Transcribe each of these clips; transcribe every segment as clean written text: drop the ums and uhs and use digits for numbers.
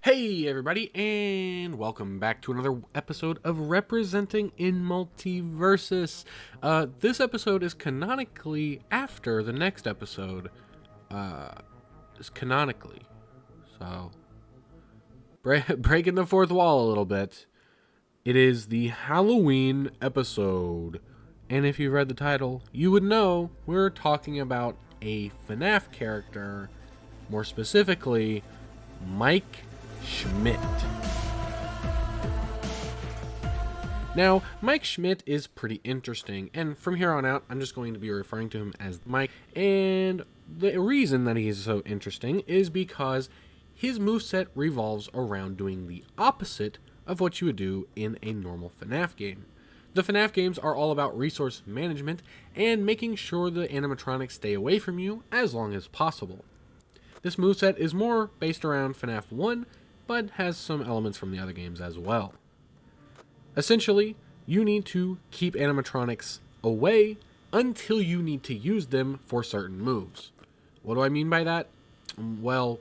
Hey everybody, and welcome back to another episode of Representing in MultiVersus. This episode is canonically after the next episode. Is canonically. So, breaking the fourth wall a little bit. It is the Halloween episode. And if you read the title, you would know we're talking about a FNAF character, more specifically, Mike Schmidt. Now, Mike Schmidt is pretty interesting, and from here on out, I'm just going to be referring to him as Mike, and the reason that he is so interesting is because his moveset revolves around doing the opposite of what you would do in a normal FNAF game. The FNAF games are all about resource management and making sure the animatronics stay away from you as long as possible. This moveset is more based around FNAF 1, but has some elements from the other games as well. Essentially, you need to keep animatronics away until you need to use them for certain moves. What do I mean by that? Well,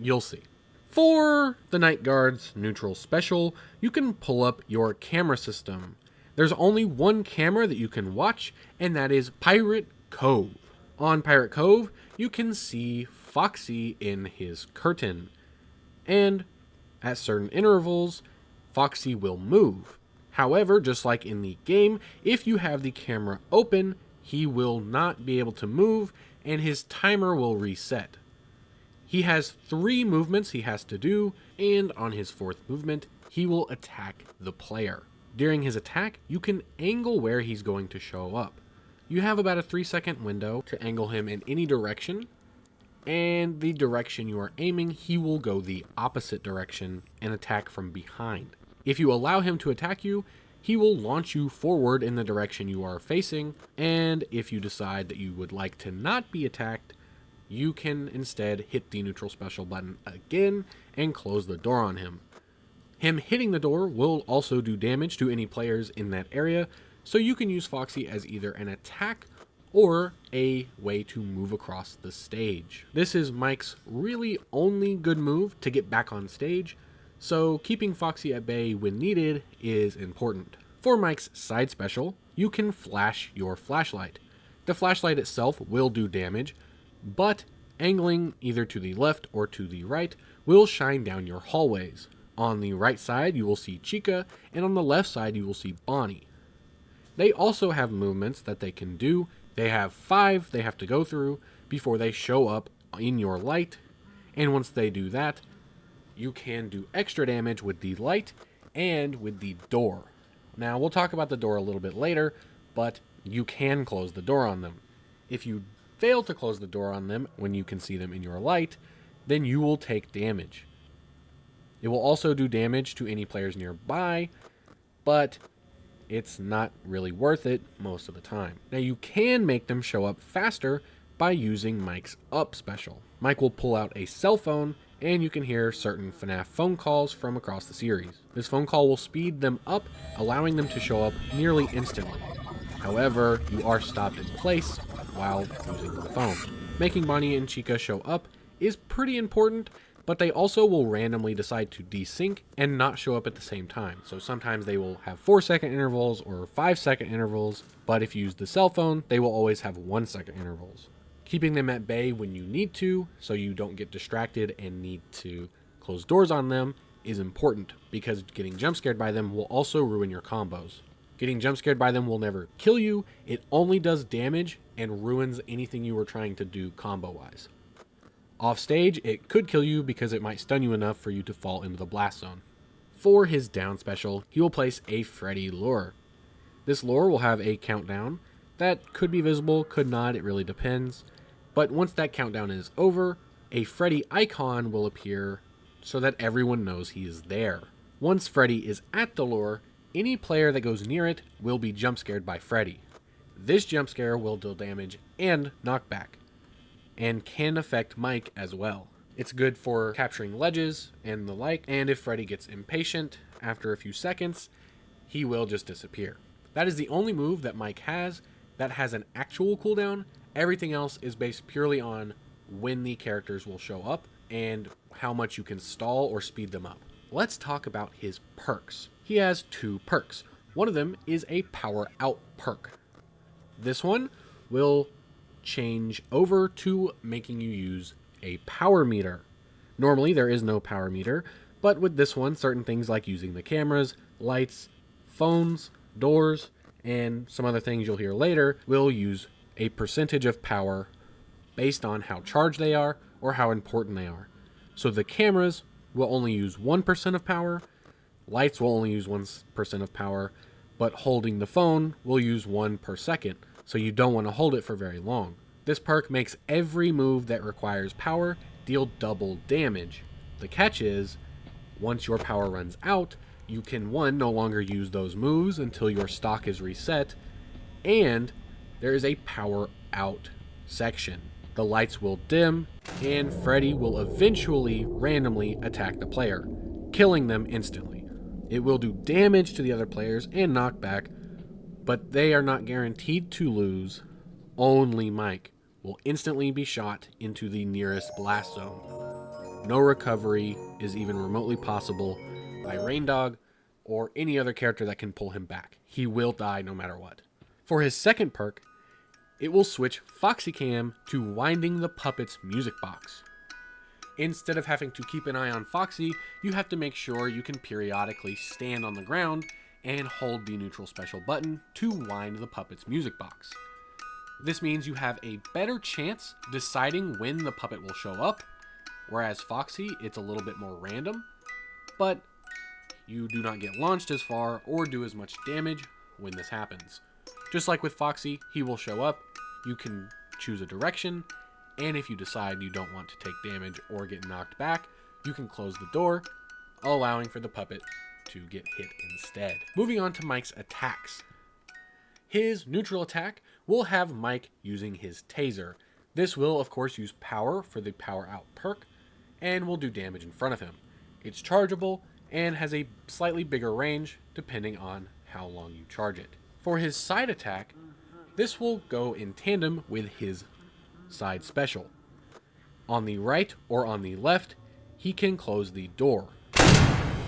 you'll see. For the Night Guard's neutral special, you can pull up your camera system. There's only one camera that you can watch, and that is Pirate Cove. On Pirate Cove, you can see Foxy in his curtain, and at certain intervals, Foxy will move. However, just like in the game, if you have the camera open, he will not be able to move, and his timer will reset. He has 3 movements he has to do, and on his 4th movement, he will attack the player. During his attack, you can angle where he's going to show up. You have about a 3-second window to angle him in any direction, and the direction you are aiming, he will go the opposite direction and attack from behind. If you allow him to attack you, he will launch you forward in the direction you are facing, and if you decide that you would like to not be attacked, you can instead hit the neutral special button again and close the door on him. Him hitting the door will also do damage to any players in that area, so you can use Foxy as either an attack or a way to move across the stage. This is Mike's really only good move to get back on stage, so keeping Foxy at bay when needed is important. For Mike's side special, you can flash your flashlight. The flashlight itself will do damage, but angling either to the left or to the right will shine down your hallways. On the right side, you will see Chica, and on the left side, you will see Bonnie. They also have movements that they can do. They have 5 they have to go through before they show up in your light, and once they do that, you can do extra damage with the light and with the door. Now, we'll talk about the door a little bit later, but you can close the door on them. If you fail to close the door on them when you can see them in your light, then you will take damage. It will also do damage to any players nearby, but it's not really worth it most of the time. Now, you can make them show up faster by using Mike's Up special. Mike will pull out a cell phone, and you can hear certain FNAF phone calls from across the series. This phone call will speed them up, allowing them to show up nearly instantly. However, you are stopped in place while using the phone. Making Bonnie and Chica show up is pretty important, but they also will randomly decide to desync and not show up at the same time. So sometimes they will have 4-second intervals or 5-second intervals, but if you use the cell phone, they will always have 1-second intervals. Keeping them at bay when you need to, so you don't get distracted and need to close doors on them, is important, because getting jump scared by them will also ruin your combos. Getting jump scared by them will never kill you, it only does damage and ruins anything you were trying to do combo-wise. Off stage, it could kill you because it might stun you enough for you to fall into the blast zone. For his down special, he will place a Freddy lure. This lure will have a countdown that could be visible, could not, it really depends. But once that countdown is over, a Freddy icon will appear so that everyone knows he is there. Once Freddy is at the lure, any player that goes near it will be jump scared by Freddy. This jump scare will deal damage and knockback, and can affect Mike as well. It's good for capturing ledges and the like, and if Freddy gets impatient after a few seconds, he will just disappear. That is the only move that Mike has that has an actual cooldown. Everything else is based purely on when the characters will show up and how much you can stall or speed them up. Let's talk about his perks. He has 2 perks. One of them is a power out perk. This one will change over to making you use a power meter. Normally there is no power meter, but with this one, certain things like using the cameras, lights, phones, doors, and some other things you'll hear later will use a percentage of power based on how charged they are or how important they are. So the cameras will only use 1% of power, lights will only use 1% of power, but holding the phone will use 1 per second, so you don't want to hold it for very long. This perk makes every move that requires power deal double damage. The catch is, once your power runs out, you can no longer use those moves until your stock is reset, and there is a power out section. The lights will dim, and Freddy will eventually randomly attack the player, killing them instantly. It will do damage to the other players and knock back, but they are not guaranteed to lose. Only Mike will instantly be shot into the nearest blast zone. No recovery is even remotely possible by Raindog or any other character that can pull him back. He will die no matter what. For his second perk, it will switch Foxy Cam to winding the puppet's music box. Instead of having to keep an eye on Foxy, you have to make sure you can periodically stand on the ground and hold the neutral special button to wind the puppet's music box. This means you have a better chance deciding when the puppet will show up, whereas Foxy, it's a little bit more random, but you do not get launched as far or do as much damage when this happens. Just like with Foxy, he will show up, you can choose a direction, and if you decide you don't want to take damage or get knocked back, you can close the door, allowing for the puppet to get hit instead. Moving on to Mike's attacks. His neutral attack will have Mike using his taser. This will, of course, use power for the power out perk, and will do damage in front of him. It's chargeable, and has a slightly bigger range, depending on how long you charge it. For his side attack, this will go in tandem with his side special. On the right or on the left, he can close the door.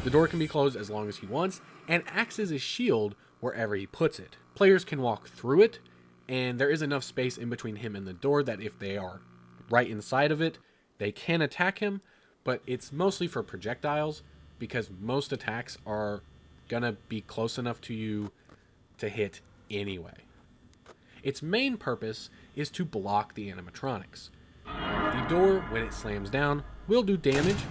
The door can be closed as long as he wants, and acts as a shield wherever he puts it. Players can walk through it, and there is enough space in between him and the door that if they are right inside of it, they can attack him, but it's mostly for projectiles, because most attacks are gonna be close enough to you to hit anyway. Its main purpose is to block the animatronics. The door, when it slams down, will do damage,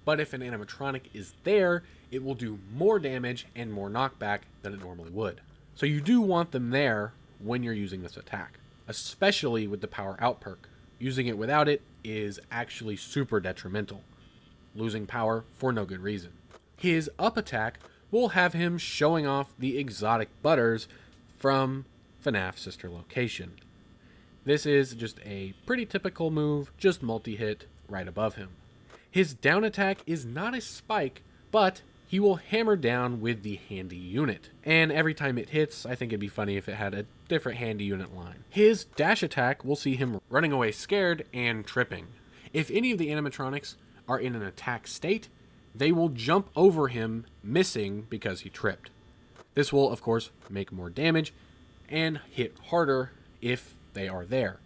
but if an animatronic is there, it will do more damage and more knockback than it normally would. So you do want them there when you're using this attack, especially with the power out perk. Using it without it is actually super detrimental, losing power for no good reason. His up attack will have him showing off the exotic butters from FNAF Sister Location. This is just a pretty typical move, just multi-hit right above him. His down attack is not a spike, but he will hammer down with the handy unit. And every time it hits, I think it'd be funny if it had a different handy unit line. His dash attack will see him running away scared and tripping. If any of the animatronics are in an attack state, they will jump over him, missing because he tripped. This will, of course, make more damage and hit harder if they are there.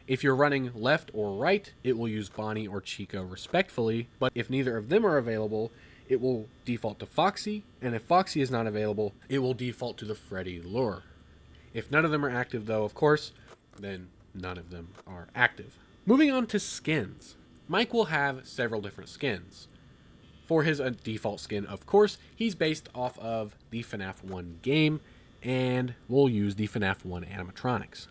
If you're running left or right, it will use Bonnie or Chica respectfully, but if neither of them are available, it will default to Foxy, and if Foxy is not available, it will default to the Freddy lure. If none of them are active though, of course, then none of them are active. Moving on to skins. Mike will have several different skins. For his default skin, of course, he's based off of the FNAF 1 game, and will use the FNAF 1 animatronics.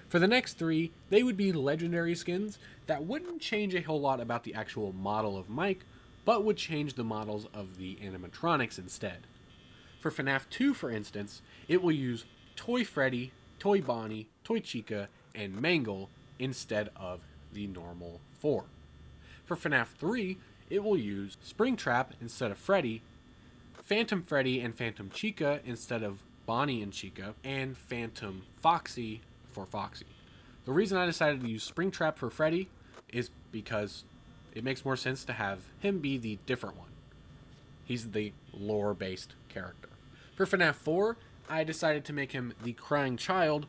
For the next 3, they would be legendary skins that wouldn't change a whole lot about the actual model of Mike, but would change the models of the animatronics instead. For FNAF 2, for instance, it will use Toy Freddy, Toy Bonnie, Toy Chica, and Mangle instead of the normal 4. For FNAF 3, it will use Springtrap instead of Freddy, Phantom Freddy and Phantom Chica instead of Bonnie and Chica, and Phantom Foxy for Foxy. The reason I decided to use Springtrap for Freddy is because It makes more sense to have him be the different one. He's the lore-based character. For FNAF 4, I decided to make him the crying child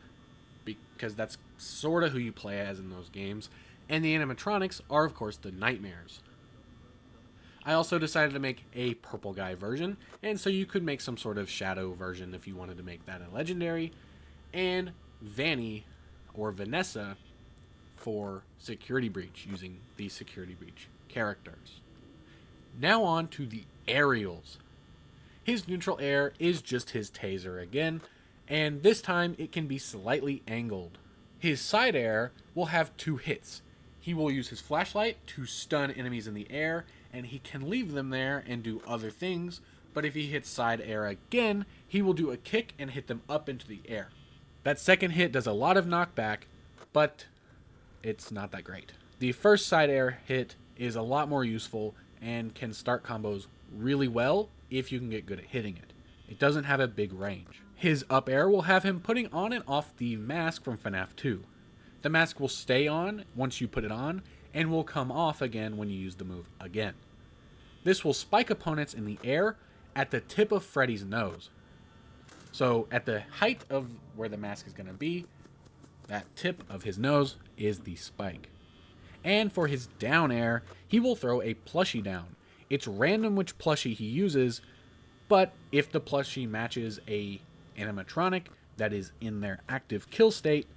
because that's sort of who you play as in those games, and the animatronics are, of course, the nightmares. I also decided to make a purple guy version, and so you could make some sort of shadow version if you wanted to make that a legendary, and Vanny or Vanessa for security breach using the security breach characters. Now on to the aerials. His neutral air is just his taser again, and this time it can be slightly angled. His side air will have 2 hits. He will use his flashlight to stun enemies in the air, and he can leave them there and do other things, but if he hits side air again, he will do a kick and hit them up into the air. That second hit does a lot of knockback, but it's not that great. The first side air hit is a lot more useful and can start combos really well if you can get good at hitting it. It doesn't have a big range. His up air will have him putting on and off the mask from FNAF 2. The mask will stay on once you put it on, and will come off again when you use the move again. This will spike opponents in the air at the tip of Freddy's nose. So at the height of where the mask is going to be, that tip of his nose is the spike. And for his down air, he will throw a plushie down. It's random which plushie he uses, but if the plushie matches a animatronic that is in their active kill state,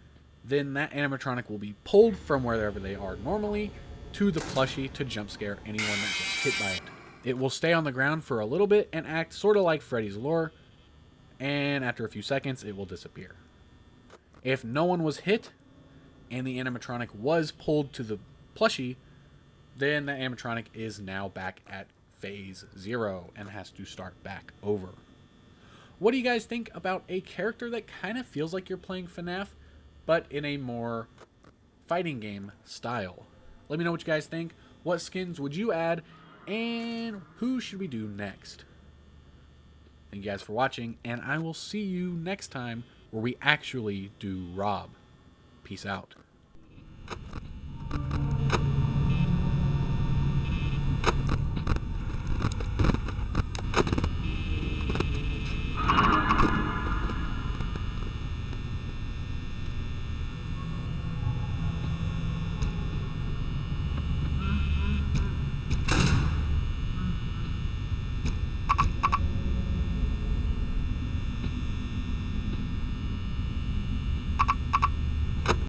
then that animatronic will be pulled from wherever they are normally to the plushie to jump scare anyone that gets hit by it. It will stay on the ground for a little bit and act sort of like Freddy's lore, and after a few seconds it will disappear. If no one was hit and the animatronic was pulled to the plushie, then the animatronic is now back at phase 0 and has to start back over. What do you guys think about a character that kind of feels like you're playing FNAF, but in a more fighting game style? Let me know what you guys think. What skins would you add? And who should we do next? Thank you guys for watching, and I will see you next time where we actually do Rob. Peace out.